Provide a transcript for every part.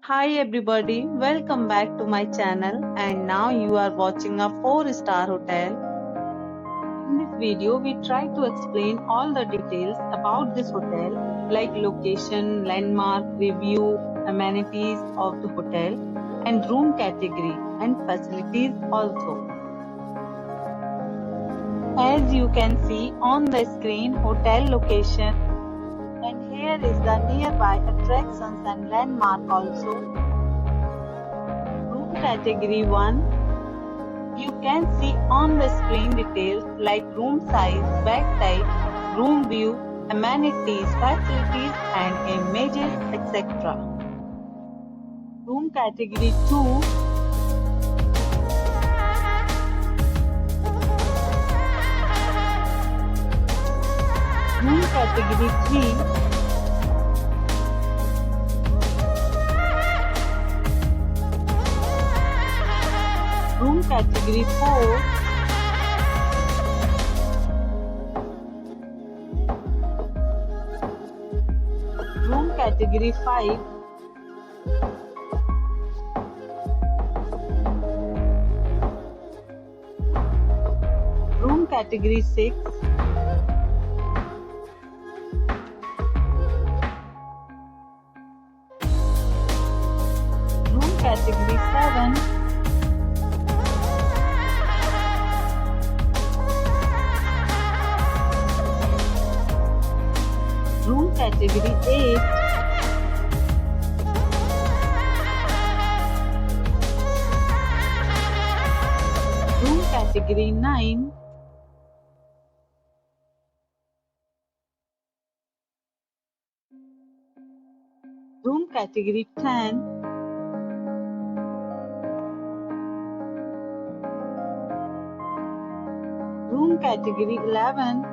Hi everybody, welcome back to my channel and now you are watching a 4-star hotel. In this video, we try to explain all the details about this hotel like location, landmark, review, amenities of the hotel and room category and facilities also. As you can see on the screen, hotel location, and here is the nearby attractions and landmark also. Room category 1. You can see on the screen details like room size, bed type, room view, amenities, facilities and images, etc. Room category 2. Room category 3. Room category 4. Room category 5. Room category 6. Room category 7. Room category 8. Room category 9. Room category 10. Room category 11.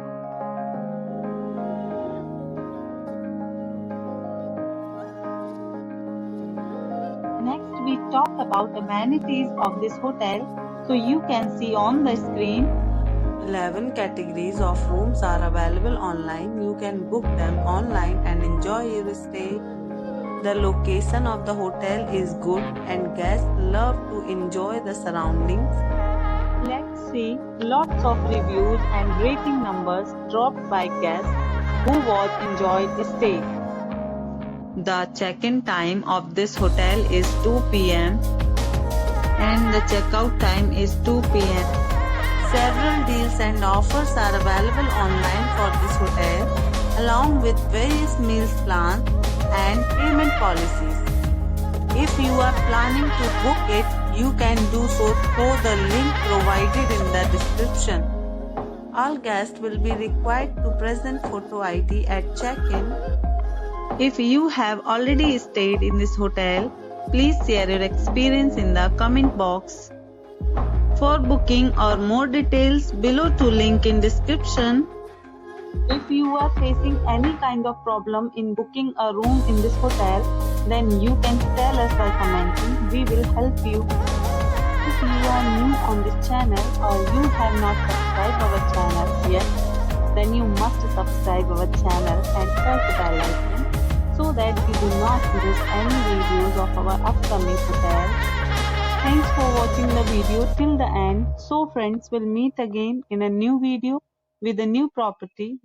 Next, we talk about amenities of this hotel. So you can see on the screen 11 categories of rooms are available online. You can book them online and enjoy your stay. The location of the hotel is good and guests love to enjoy the surroundings. Let's see lots of reviews and rating numbers dropped by guests who was enjoyed stay. The check-in time of this hotel is 2 p.m. and the checkout time is 2 p.m. Several deals and offers are available online for this hotel, along with various meals plans and payment policies. If you are planning to book it, you can do so through the link provided in the description. All guests will be required to present photo ID at check-in. If you have already stayed in this hotel, please share your experience in the comment box. For booking or more details, below to link in description. If you are facing any kind of problem in booking a room in this hotel, then you can tell us by commenting. We will help you. If you are new on this channel or you have not subscribed our channel yet, then you must subscribe our channel and press the bell icon so that you do not miss any videos of our upcoming hotel. Thanks for watching the video till the end. So friends, will meet again in a new video with a new property.